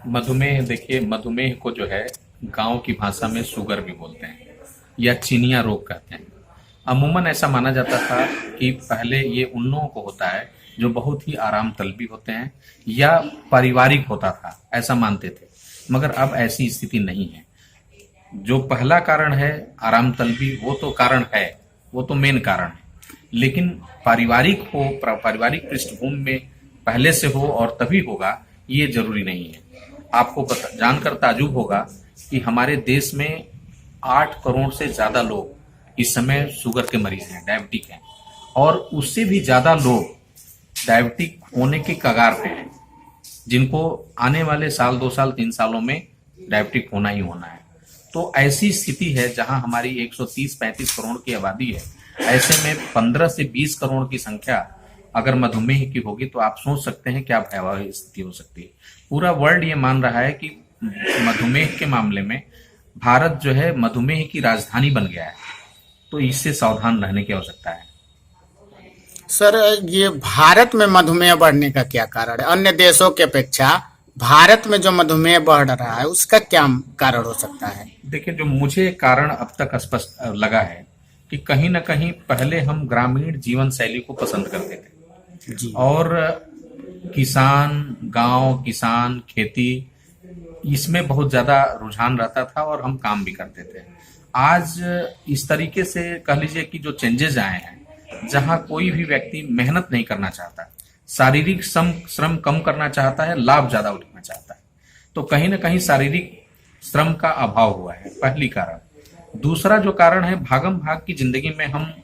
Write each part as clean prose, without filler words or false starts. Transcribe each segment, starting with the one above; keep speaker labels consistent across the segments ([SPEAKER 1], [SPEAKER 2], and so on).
[SPEAKER 1] मधुमेह, देखिए मधुमेह को जो है गांव की भाषा में शुगर भी बोलते हैं या चीनिया रोग कहते हैं। अमूमन ऐसा माना जाता था कि पहले ये उन लोगों को होता है जो बहुत ही आराम तलबी होते हैं या पारिवारिक होता था, ऐसा मानते थे। मगर अब ऐसी स्थिति नहीं है। जो पहला कारण है आराम तलबी, वो तो कारण है, वो तो मेन कारण है। लेकिन पारिवारिक पृष्ठभूमि में पहले से हो और तभी होगा, ये जरूरी नहीं है। आपको जानकर ताजुब होगा कि हमारे देश में 8 करोड़ से ज्यादा लोग इस समय शुगर के मरीज हैं, डायबिटिक हैं, और उससे भी ज्यादा लोग डायबिटिक होने के कगार पे हैं, जिनको आने वाले साल, 2 साल, 3 सालों में डायबिटिक होना ही होना है। तो ऐसी स्थिति है जहां हमारी 130-35 करोड़ की आबादी है। ऐसे में 15 से 20 करोड़ की संख्या अगर मधुमेह की होगी तो आप सोच सकते हैं क्या भयावह स्थिति हो सकती है। पूरा वर्ल्ड ये मान रहा है कि मधुमेह के मामले में भारत जो है मधुमेह की राजधानी बन गया है। तो इससे सावधान रहने की आवश्यकता है।
[SPEAKER 2] सर, ये भारत में मधुमेह बढ़ने का क्या कारण है? अन्य देशों की अपेक्षा भारत में जो मधुमेह बढ़ रहा है उसका क्या कारण हो सकता है?
[SPEAKER 1] देखिए, जो मुझे कारण अब तक स्पष्ट लगा है कि कहीं ना कहीं पहले हम ग्रामीण जीवन शैली को पसंद करते थे
[SPEAKER 2] जी।
[SPEAKER 1] और किसान खेती, इसमें बहुत ज्यादा रुझान रहता था और हम काम भी करते थे। आज इस तरीके से कह लीजिए कि जो चेंजेस आए हैं, जहां कोई भी व्यक्ति मेहनत नहीं करना चाहता, शारीरिक श्रम कम करना चाहता है, लाभ ज्यादा उठाना चाहता है, तो कहीं ना कहीं शारीरिक श्रम का अभाव हुआ है, पहली कारण। दूसरा जो कारण है, भागम भाग की जिंदगी में हम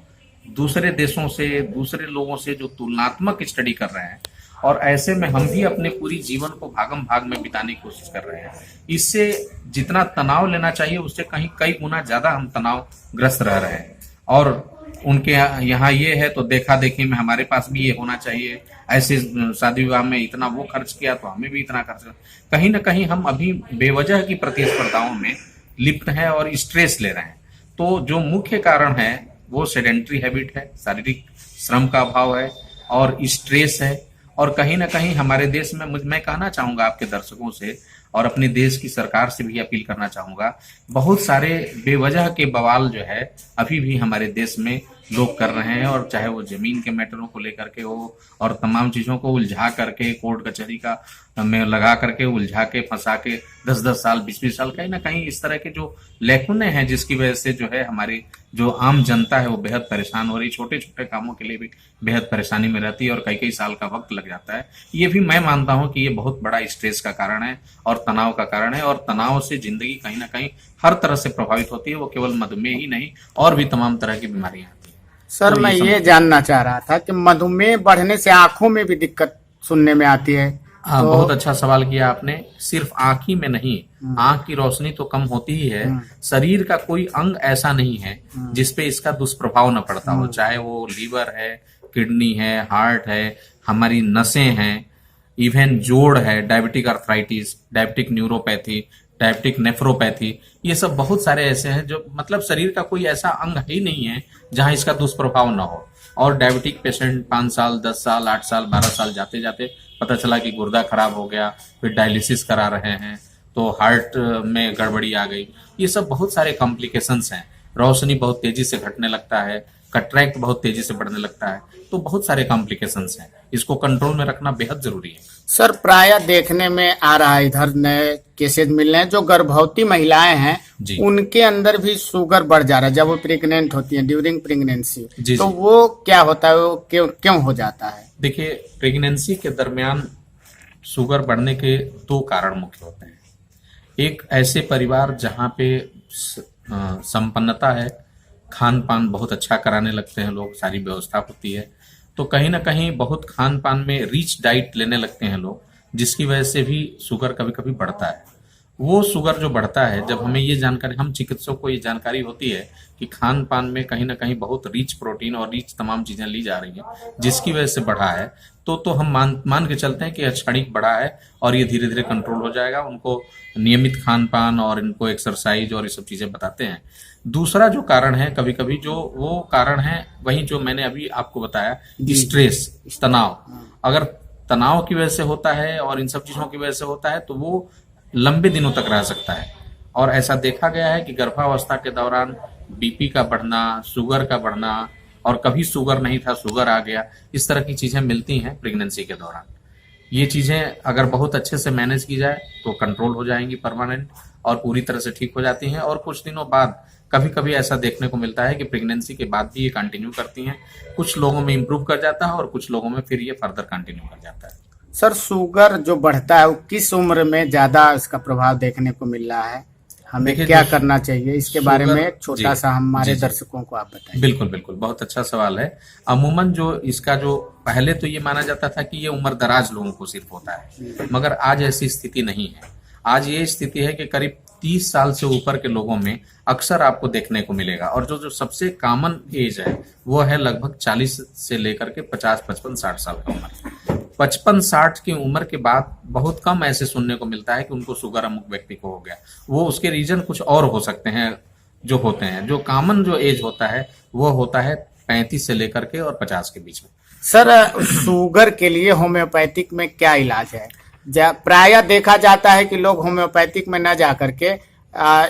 [SPEAKER 1] दूसरे देशों से, दूसरे लोगों से जो तुलनात्मक स्टडी कर रहे हैं, और ऐसे में हम भी अपने पूरी जीवन को भागम भाग में बिताने की कोशिश कर रहे हैं। इससे जितना तनाव लेना चाहिए उससे कहीं कई गुना ज्यादा हम तनावग्रस्त रह रहे हैं। और उनके यहाँ ये है तो देखा देखी में हमारे पास भी ये होना चाहिए, ऐसे शादी विवाह में इतना वो खर्च किया तो हमें भी इतना खर्च। कहीं ना कहीं हम अभी बेवजह की प्रतिस्पर्धाओं में लिप्त हैं और स्ट्रेस ले रहे हैं। तो जो मुख्य कारण है वो सेडेंट्री हैबिट है, शारीरिक श्रम का अभाव है और स्ट्रेस है। और कहीं ना कहीं हमारे देश में, मैं कहना चाहूंगा आपके दर्शकों से और अपने देश की सरकार से भी अपील करना चाहूंगा, बहुत सारे बेवजह के बवाल जो है अभी भी हमारे देश में लोग कर रहे हैं, और चाहे वो जमीन के मैटरों को लेकर के हो और तमाम चीजों को उलझा करके कोर्ट कचहरी का में लगा करके उलझा के फंसा के 10-10 साल, 20-20 साल, कहीं ना कहीं इस तरह के जो लैकुने हैं जिसकी वजह से जो है हमारी जो आम जनता है वो बेहद परेशान हो रही, छोटे छोटे कामों के लिए भी बेहद परेशानी में रहती है और कई कई साल का वक्त लग जाता है। ये भी मैं मानता हूं कि ये बहुत बड़ा स्ट्रेस का कारण है और तनाव का कारण है, और तनाव से जिंदगी कहीं ना कहीं हर तरह से प्रभावित होती है। वो केवल मधुमेह ही नहीं, और भी तमाम तरह की बीमारियां आती हैं।
[SPEAKER 2] सर,
[SPEAKER 1] तो
[SPEAKER 2] मैं ये जानना चाह रहा था कि मधुमेह बढ़ने से आंखों में भी दिक्कत सुनने में आती है।
[SPEAKER 1] हाँ,
[SPEAKER 2] तो
[SPEAKER 1] बहुत अच्छा सवाल किया आपने। सिर्फ आंख ही में नहीं, आंख की रोशनी तो कम होती ही है, शरीर का कोई अंग ऐसा नहीं है जिसपे इसका दुष्प्रभाव न पड़ता हो, चाहे वो लीवर है, किडनी है, हार्ट है, हमारी नसें हैं, इवन जोड़ है, diabetic arthritis, diabetic neuropathy, diabetic nephropathy, ये सब बहुत सारे ऐसे हैं जो मतलब शरीर का कोई ऐसा अंग ही नहीं है जहां इसका दुष्प्रभाव ना हो। और डायबिटिक पेशेंट 5 साल, 10 साल, 8 साल, 12 साल जाते जाते पता चला कि गुर्दा खराब हो गया, फिर डायलिसिस करा रहे हैं, तो हार्ट में गड़बड़ी आ गई। ये सब बहुत सारे कॉम्प्लिकेशंस हैं। रोशनी बहुत तेजी से घटने लगता है, कट्रैक्ट बहुत तेजी से बढ़ने लगता है, तो बहुत सारे कॉम्प्लिकेशंस हैं। इसको कंट्रोल में रखना बेहद जरूरी है।
[SPEAKER 2] सर, प्रायः देखने में आ रहा है, इधर नए केसेस मिल रहे हैं, जो गर्भवती महिलाएं हैं
[SPEAKER 1] जी।
[SPEAKER 2] उनके अंदर भी शुगर बढ़ जा रहा है जब वो प्रेग्नेंट होती हैं, ड्यूरिंग प्रेगनेंसी।
[SPEAKER 1] जी,
[SPEAKER 2] तो
[SPEAKER 1] जी।
[SPEAKER 2] वो क्या होता है, वो क्यों हो जाता है?
[SPEAKER 1] देखिए, प्रेगनेंसी के दरमियान शुगर बढ़ने के 2 कारण मुख्य होते हैं। एक, ऐसे परिवार जहाँ पे संपन्नता है, खान पान बहुत अच्छा कराने लगते हैं लोग, सारी व्यवस्था होती है, तो कहीं ना कहीं बहुत खान पान में रिच डाइट लेने लगते हैं लोग, जिसकी वजह से भी शुगर कभी कभी बढ़ता है। वो शुगर जो बढ़ता है, जब हमें ये जानकारी, हम चिकित्सकों को ये जानकारी होती है कि खान पान में कहीं ना कहीं बहुत रिच प्रोटीन और रिच तमाम चीजें ली जा रही हैं जिसकी वजह से बढ़ा है, तो हम मान के चलते हैं कि क्षणिक बढ़ा है और ये धीरे धीरे कंट्रोल हो जाएगा। उनको नियमित खान पान और इनको एक्सरसाइज और ये सब चीजें बताते हैं। दूसरा जो कारण है, कभी कभी जो वो कारण है वही जो मैंने अभी आपको बताया, स्ट्रेस, तनाव। अगर तनाव की वजह से होता है और इन सब चीजों की वजह से होता है तो वो लंबे दिनों तक रह सकता है। और ऐसा देखा गया है कि गर्भावस्था के दौरान बीपी का बढ़ना, शुगर का बढ़ना, और कभी शुगर नहीं था शुगर आ गया, इस तरह की चीजें मिलती हैं प्रेगनेंसी के दौरान। ये चीजें अगर बहुत अच्छे से मैनेज की जाए तो कंट्रोल हो जाएंगी परमानेंट और पूरी तरह से ठीक हो जाती हैं। और कुछ दिनों बाद कभी कभी ऐसा देखने को मिलता है कि प्रेगनेंसी के बाद भी ये कंटिन्यू करती हैं। कुछ लोगों में इम्प्रूव कर जाता है और कुछ लोगों में फिर ये फर्दर कंटिन्यू कर जाता है।
[SPEAKER 2] सर शुगर जो बढ़ता है वो किस उम्र में ज्यादा इसका प्रभाव देखने को मिल रहा है, हमें
[SPEAKER 1] देखिए,
[SPEAKER 2] क्या
[SPEAKER 1] जो
[SPEAKER 2] करना चाहिए इसके बारे
[SPEAKER 1] शुगर,
[SPEAKER 2] में एक छोटा
[SPEAKER 1] जी
[SPEAKER 2] सा हमारे
[SPEAKER 1] जी,
[SPEAKER 2] दर्शकों को आप बताएं।
[SPEAKER 1] बिल्कुल बिल्कुल, बहुत अच्छा सवाल है। अमूमन जो इसका जो पहले तो ये माना जाता था कि ये उम्र दराज लोगों को सिर्फ होता है, मगर आज ऐसी स्थिति नहीं है। आज ये स्थिति है कि करीब 30 साल से ऊपर के लोगों में अक्सर आपको देखने को मिलेगा। और जो जो सबसे कॉमन एज है वो है लगभग 40 से लेकर के 50, 55, 60 साल का उम्र। 55-60 की उम्र के बाद बहुत कम ऐसे सुनने को मिलता है कि उनको शुगर अमुक व्यक्ति को हो गया। वो उसके रीजन कुछ और हो सकते हैं जो होते हैं। जो कॉमन जो एज होता है वो होता है 35 से लेकर के और 50 के बीच में।
[SPEAKER 2] सर शुगर के लिए होम्योपैथिक में क्या इलाज है? प्रायः देखा जाता है कि लोग होम्योपैथिक में न जा करके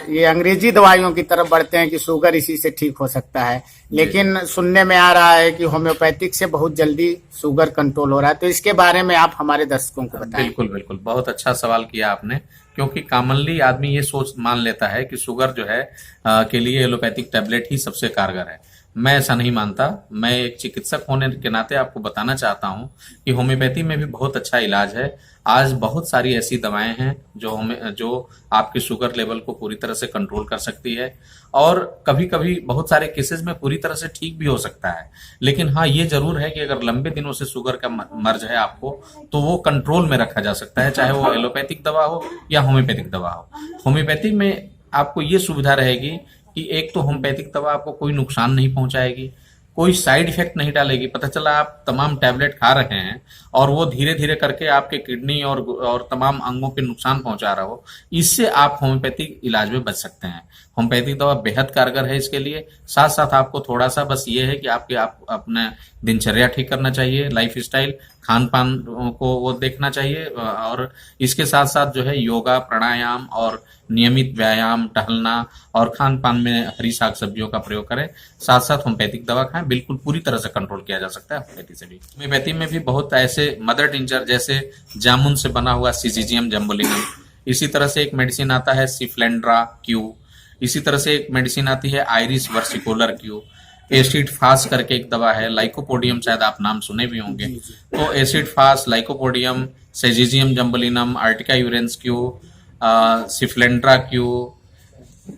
[SPEAKER 2] ये अंग्रेजी दवाइयों की तरफ बढ़ते हैं कि शुगर इसी से ठीक हो सकता है, लेकिन सुनने में आ रहा है कि होम्योपैथिक से बहुत जल्दी शुगर कंट्रोल हो रहा है। तो इसके बारे में आप हमारे दर्शकों को बताएं।
[SPEAKER 1] बिल्कुल बिल्कुल, बहुत अच्छा सवाल किया आपने, क्योंकि कॉमनली आदमी ये सोच मान लेता है कि शुगर जो है के लिए एलोपैथिक टैबलेट ही सबसे कारगर है। मैं ऐसा नहीं मानता। मैं एक चिकित्सक होने के नाते आपको बताना चाहता हूं कि होम्योपैथी में भी बहुत अच्छा इलाज है। आज बहुत सारी ऐसी दवाएं हैं जो आपके शुगर लेवल को पूरी तरह से कंट्रोल कर सकती है, और कभी कभी बहुत सारे केसेस में पूरी तरह से ठीक भी हो सकता है। लेकिन हाँ, ये जरूर है कि अगर लंबे दिनों से शुगर का मर्ज है आपको, तो वो कंट्रोल में रखा जा सकता है, चाहे वो एलोपैथिक दवा हो या होम्योपैथिक दवा हो। होम्योपैथिक में आपको ये सुविधा रहेगी कि एक तो होम्योपैथिक दवा आपको कोई नुकसान नहीं पहुंचाएगी, कोई साइड इफेक्ट नहीं डालेगी। पता चला आप तमाम टैबलेट खा रहे हैं और वो धीरे धीरे करके आपके किडनी और तमाम अंगों पे नुकसान पहुंचा रहा हो, इससे आप होम्योपैथिक इलाज में बच सकते हैं। होम्योपैथिक दवा बेहद कारगर है इसके लिए। साथ साथ आपको थोड़ा सा बस ये है कि आप अपना दिनचर्या ठीक करना चाहिए, लाइफ स्टाइल, खान पान को वो देखना चाहिए, और इसके साथ साथ जो है योगा, प्राणायाम और नियमित व्यायाम, टहलना और खान पान में हरी साग सब्जियों का प्रयोग करें। साथ साथ होम्योपैथिक दवा खाएं, बिल्कुल पूरी तरह से कंट्रोल किया जा सकता है होम्योपैथी से भी। होम्योपैथी में भी बहुत ऐसे मदर टिंचर जैसे जामुन से बना हुआ सिजिजियम जम्बोलिनम, इसी तरह से एक मेडिसिन आता है सिफ्लेंड्रा क्यू, इसी तरह से एक मेडिसिन आती है आयरिस वर्सिकोलर क्यू, एसिड फास करके एक दवा है, लाइकोपोडियम, शायद आप नाम सुने भी होंगे। तो acid phos, lycopodium, syzygium jambolanum, urtica urens Q, cephalandra Q,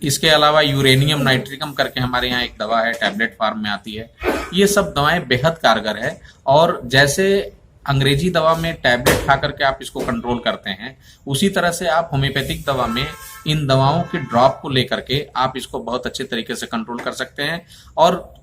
[SPEAKER 1] इसके अलावा यूरेनियम नाइट्रिकम करके हमारे यहाँ एक दवा है, टैबलेट फॉर्म में आती है। ये सब दवाएं बेहद कारगर है। और जैसे अंग्रेजी दवा में टैबलेट खा करके आप इसको कंट्रोल करते हैं, उसी तरह से आप होम्योपैथिक दवा में इन दवाओं के ड्रॉप को लेकर के आप इसको बहुत अच्छे तरीके से कंट्रोल कर सकते हैं। और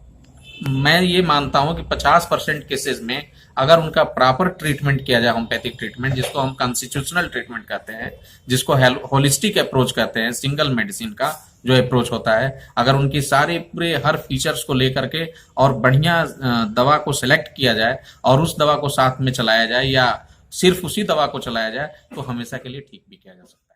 [SPEAKER 1] मैं ये मानता हूं कि 50% केसेस में अगर उनका प्रॉपर ट्रीटमेंट किया जाए, होम्योपैथिक ट्रीटमेंट जिसको हम कॉन्स्टिट्यूशनल ट्रीटमेंट कहते हैं, जिसको होलिस्टिक अप्रोच कहते हैं, सिंगल मेडिसिन का जो अप्रोच होता है, अगर उनकी सारे पूरे हर फीचर्स को लेकर के और बढ़िया दवा को सिलेक्ट किया जाए और उस दवा को साथ में चलाया जाए या सिर्फ उसी दवा को चलाया जाए, तो हमेशा के लिए ठीक भी किया जा सकता है।